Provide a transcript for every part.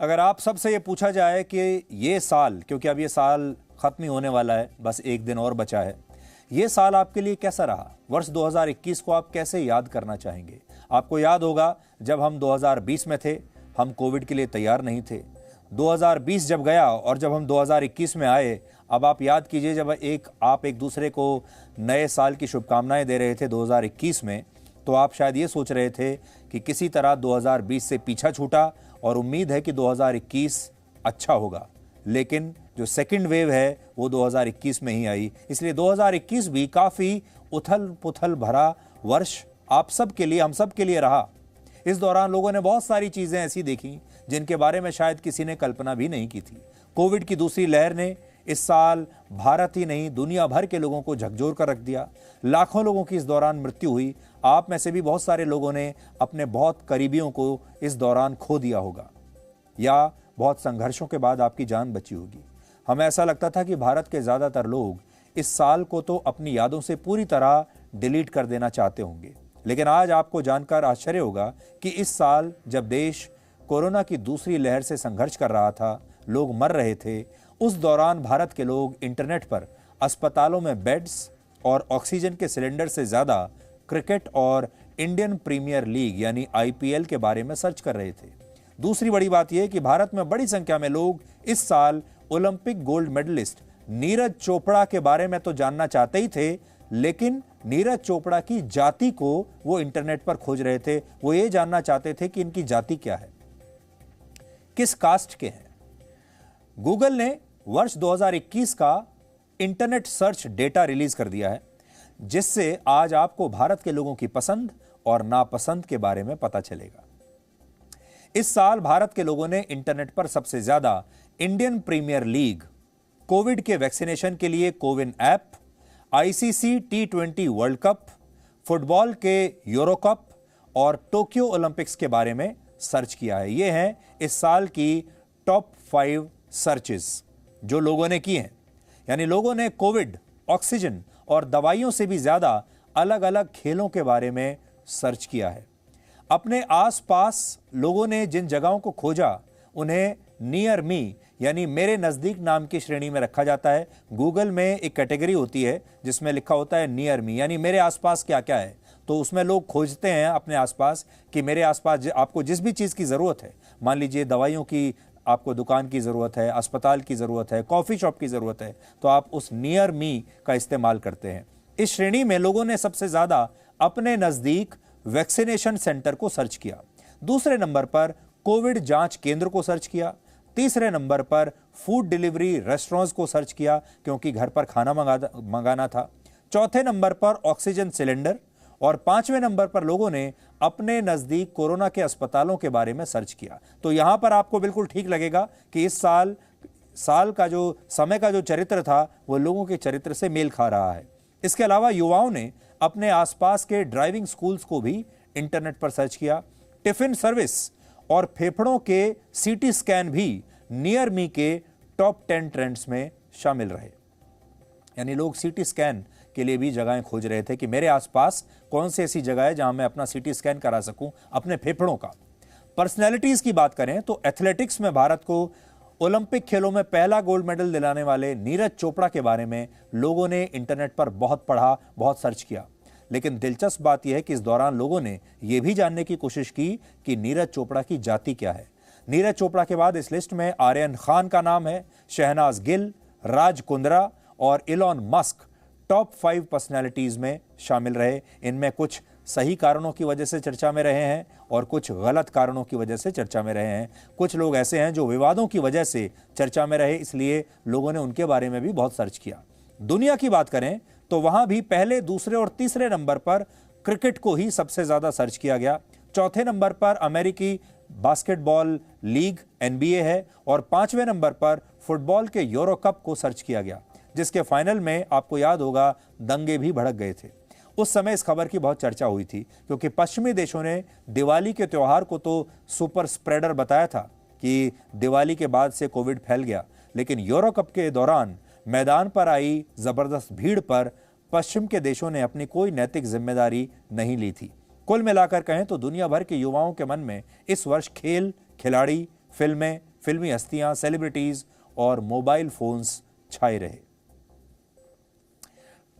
अगर आप सबसे ये पूछा जाए कि ये साल, क्योंकि अब ये साल खत्म ही होने वाला है, बस एक दिन और बचा है, ये साल आपके लिए कैसा रहा? वर्ष 2021 को आप कैसे याद करना चाहेंगे? आपको याद होगा जब हम 2020 में थे, हम कोविड के लिए तैयार नहीं थे। 2020 जब गया और जब हम 2021 में आए, अब आप याद कीजिए जब आप एक दूसरे को नए साल की शुभकामनाएं दे रहे थे 2021 में, तो आप शायद ये सोच रहे थे कि किसी तरह 2020 से पीछा छूटा और उम्मीद है कि 2021 अच्छा होगा। लेकिन जो सेकंड वेव है वो 2021 में ही आई, इसलिए 2021 भी काफ़ी उथल पुथल भरा वर्ष आप सब के लिए, हम सब के लिए रहा। इस दौरान लोगों ने बहुत सारी चीज़ें ऐसी देखी जिनके बारे में शायद किसी ने कल्पना भी नहीं की थी। कोविड की दूसरी लहर ने इस साल भारत ही नहीं दुनिया भर के लोगों को झकझोर कर रख दिया। लाखों लोगों की इस दौरान मृत्यु हुई। आप में से भी बहुत सारे लोगों ने अपने बहुत करीबियों को इस दौरान खो दिया होगा, या बहुत संघर्षों के बाद आपकी जान बची होगी। हमें ऐसा लगता था कि भारत के ज़्यादातर लोग इस साल को तो अपनी यादों से पूरी तरह डिलीट कर देना चाहते होंगे, लेकिन आज आपको जानकर आश्चर्य होगा कि इस साल जब देश कोरोना की दूसरी लहर से संघर्ष कर रहा था, लोग मर रहे थे, उस दौरान भारत के लोग इंटरनेट पर अस्पतालों में बेड्स और ऑक्सीजन के सिलेंडर से ज़्यादा क्रिकेट और इंडियन प्रीमियर लीग यानी आईपीएल के बारे में सर्च कर रहे थे। दूसरी बड़ी बात यह कि भारत में बड़ी संख्या में लोग इस साल Olympic gold medalist Neeraj Chopra के बारे में तो जानना चाहते ही थे, लेकिन नीरज चोपड़ा की जाति को वो इंटरनेट पर खोज रहे थे। वो ये जानना चाहते थे कि इनकी जाति क्या है, किस कास्ट के हैं। गूगल ने वर्ष 2021 का इंटरनेट सर्च डेटा रिलीज कर दिया है, जिससे आज आपको भारत के लोगों की पसंद और नापसंद के बारे में पता चलेगा। इस साल भारत के लोगों ने इंटरनेट पर सबसे ज्यादा इंडियन प्रीमियर लीग, कोविड के वैक्सीनेशन के लिए CoWIN app, ICC T20 world cup, football के यूरो कप और टोक्यो ओलंपिक्स के बारे में सर्च किया है। ये हैं इस साल की टॉप 5 सर्चेस जो लोगों ने की हैं। यानी लोगों ने कोविड, ऑक्सीजन और दवाइयों से भी ज्यादा अलग अलग खेलों के बारे में सर्च किया है। अपने आसपास लोगों ने जिन जगहों को खोजा उन्हें नियर मी यानी मेरे नजदीक नाम की श्रेणी में रखा जाता है। गूगल में एक कैटेगरी होती है जिसमें लिखा होता है नियर मी, यानी मेरे आसपास क्या क्या है। तो उसमें लोग खोजते हैं अपने आसपास कि मेरे आसपास आपको जिस भी चीज़ की ज़रूरत है, मान लीजिए दवाइयों की आपको दुकान की ज़रूरत है, अस्पताल की ज़रूरत है, कॉफ़ी शॉप की ज़रूरत है, तो आप उस नियर मी का इस्तेमाल करते हैं। इस श्रेणी में लोगों ने सबसे ज़्यादा अपने नज़दीक वैक्सीनेशन सेंटर को सर्च किया। दूसरे नंबर पर कोविड जांच केंद्र को सर्च किया। तीसरे नंबर पर फूड डिलीवरी रेस्टोरेंट्स को सर्च किया क्योंकि घर पर खाना मंगाना था। चौथे नंबर पर ऑक्सीजन सिलेंडर और 5वें नंबर पर लोगों ने अपने नज़दीक कोरोना के अस्पतालों के बारे में सर्च किया। तो यहाँ पर आपको बिल्कुल ठीक लगेगा कि इस साल का जो समय का जो चरित्र था वो लोगों के चरित्र से मेल खा रहा है। इसके अलावा युवाओं ने अपने आसपास के ड्राइविंग स्कूल्स को भी इंटरनेट पर सर्च किया। टिफिन सर्विस और फेफड़ों के सीटी स्कैन भी नियर मी के टॉप 10 ट्रेंड्स में शामिल रहे। यानी लोग सीटी स्कैन के लिए भी जगहें खोज रहे थे कि मेरे आसपास कौन सी ऐसी जगह है जहां मैं अपना सीटी स्कैन करा सकूं अपने फेफड़ों का। पर्सनैलिटीज की बात करें तो एथलेटिक्स में भारत को ओलंपिक खेलों में पहला गोल्ड मेडल दिलाने वाले नीरज चोपड़ा के बारे में लोगों ने इंटरनेट पर बहुत पढ़ा, बहुत सर्च किया। लेकिन दिलचस्प बात यह है कि इस दौरान लोगों ने यह भी जानने की कोशिश की कि नीरज चोपड़ा की जाति क्या है। नीरज चोपड़ा के बाद इस लिस्ट में आर्यन खान का नाम है, शहनाज गिल, राज कुंद्रा और इलॉन मस्क टॉप 5 पर्सनैलिटीज में शामिल रहे। इनमें कुछ सही कारणों की वजह से चर्चा में रहे हैं और कुछ गलत कारणों की वजह से चर्चा में रहे हैं। कुछ लोग ऐसे हैं जो विवादों की वजह से चर्चा में रहे, इसलिए लोगों ने उनके बारे में भी बहुत सर्च किया। दुनिया की बात करें तो वहां भी पहले, दूसरे और तीसरे नंबर पर क्रिकेट को ही सबसे ज्यादा सर्च किया गया। चौथे नंबर पर अमेरिकी बास्केटबॉल लीग NBA है और 5वें नंबर पर फुटबॉल के यूरो कप को सर्च किया गया, जिसके फाइनल में आपको याद होगा दंगे भी भड़क गए थे। उस समय इस खबर की बहुत चर्चा हुई थी क्योंकि पश्चिमी देशों ने दिवाली के त्यौहार को तो सुपर स्प्रेडर बताया था कि दिवाली के बाद से कोविड फैल गया, लेकिन यूरो कप के दौरान मैदान पर आई जबरदस्त भीड़ पर पश्चिम के देशों ने अपनी कोई नैतिक जिम्मेदारी नहीं ली थी। कुल मिलाकर कहें तो दुनिया भर के युवाओं के मन में इस वर्ष खेल, खिलाड़ी, फिल्में, फिल्मी हस्तियां, सेलिब्रिटीज और मोबाइल फोन्स छाए रहे।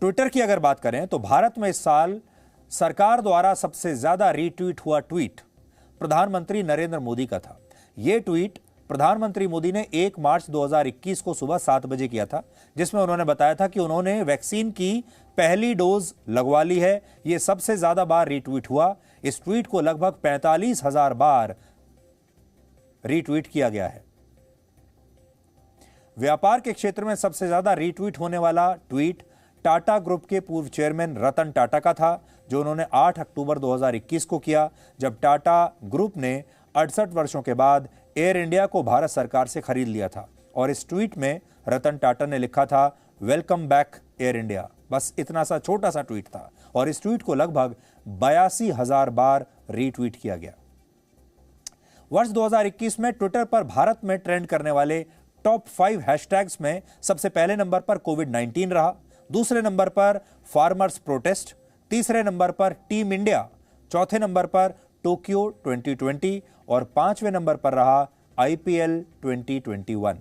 ट्विटर की अगर बात करें तो भारत में इस साल सरकार द्वारा सबसे ज्यादा रीट्वीट हुआ ट्वीट प्रधानमंत्री नरेंद्र मोदी का था। यह ट्वीट प्रधानमंत्री मोदी ने 1 मार्च 2021 को सुबह 7 बजे किया था, जिसमें उन्होंने बताया था कि उन्होंने वैक्सीन की पहली डोज लगवा ली है। यह सबसे ज्यादा बार रीट्वीट हुआ। इस ट्वीट को लगभग 45,000 बार रीट्वीट किया गया है। व्यापार के क्षेत्र में सबसे ज्यादा रीट्वीट होने वाला ट्वीट टाटा ग्रुप के पूर्व चेयरमैन रतन टाटा का था, जो उन्होंने 8 अक्टूबर 2021 को किया, जब टाटा ग्रुप ने 68 वर्षों के बाद एयर इंडिया को भारत सरकार से खरीद लिया था। और इस ट्वीट में रतन टाटा ने लिखा था, वेलकम बैक एयर इंडिया। बस इतना सा छोटा सा ट्वीट था और इस ट्वीट को लगभग 82,000 बार रीट्वीट किया गया। वर्ष 2021 में ट्विटर पर भारत में ट्रेंड करने वाले टॉप 5 हैशटैग्स में सबसे पहले नंबर पर कोविड-19 रहा, दूसरे नंबर पर फार्मर्स प्रोटेस्ट, तीसरे नंबर पर टीम इंडिया, चौथे नंबर पर टोक्यो 2020 और 5वें नंबर पर रहा IPL 2021।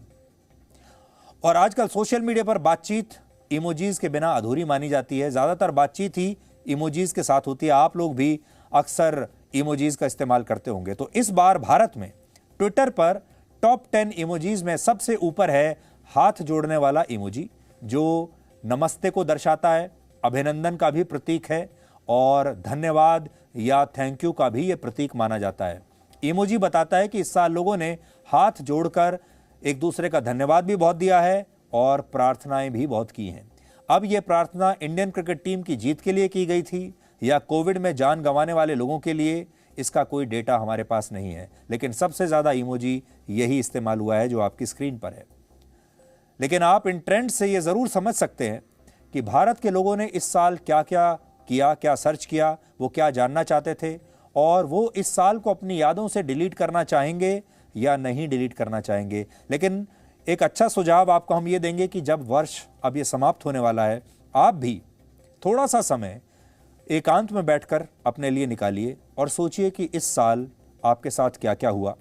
और आजकल सोशल मीडिया पर बातचीत इमोजीज के बिना अधूरी मानी जाती है। ज्यादातर बातचीत ही इमोजीज के साथ होती है। आप लोग भी अक्सर इमोजीज का इस्तेमाल करते होंगे। तो इस बार भारत में ट्विटर पर टॉप 10 इमोजीज में सबसे ऊपर है हाथ जोड़ने वाला इमोजी, जो नमस्ते को दर्शाता है, अभिनंदन का भी प्रतीक है और धन्यवाद या थैंक यू का भी यह प्रतीक माना जाता है। इमोजी बताता है कि इस साल लोगों ने हाथ जोड़कर एक दूसरे का धन्यवाद भी बहुत दिया है और प्रार्थनाएं भी बहुत की हैं। अब यह प्रार्थना इंडियन क्रिकेट टीम की जीत के लिए की गई थी या कोविड में जान गंवाने वाले लोगों के लिए, इसका कोई डेटा हमारे पास नहीं है, लेकिन सबसे ज्यादा इमोजी यही इस्तेमाल हुआ है जो आपकी स्क्रीन पर है। लेकिन आप इन ट्रेंड से यह जरूर समझ सकते हैं कि भारत के लोगों ने इस साल क्या क्या किया, क्या सर्च किया, वो क्या जानना चाहते थे और वो इस साल को अपनी यादों से डिलीट करना चाहेंगे या नहीं डिलीट करना चाहेंगे। लेकिन एक अच्छा सुझाव आपको हम ये देंगे कि जब वर्ष अब ये समाप्त होने वाला है, आप भी थोड़ा सा समय एकांत में बैठकर अपने लिए निकालिए और सोचिए कि इस साल आपके साथ क्या क्या हुआ,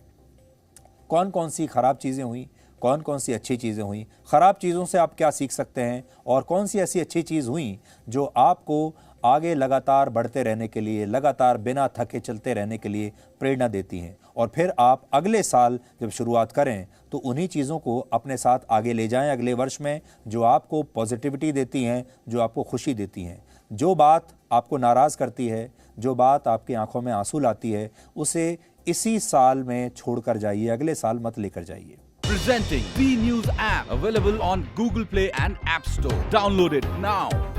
कौन कौन सी खराब चीज़ें हुई, कौन कौन सी अच्छी चीज़ें हुई, खराब चीज़ों से आप क्या सीख सकते हैं और कौन सी ऐसी अच्छी चीज़ हुई जो आपको आगे लगातार बढ़ते रहने के लिए, लगातार बिना थके चलते रहने के लिए प्रेरणा देती हैं। और फिर आप अगले साल जब शुरुआत करें तो उन्हीं चीज़ों को अपने साथ आगे ले जाएं अगले वर्ष में, जो आपको पॉजिटिविटी देती हैं, जो आपको खुशी देती हैं। जो बात आपको नाराज़ करती है, जो बात आपकी आंखों में आंसू लाती है, उसे इसी साल में छोड़कर जाइए, अगले साल मत लेकर जाइए। Presenting B News app, available on Google Play and App Store. Download it now.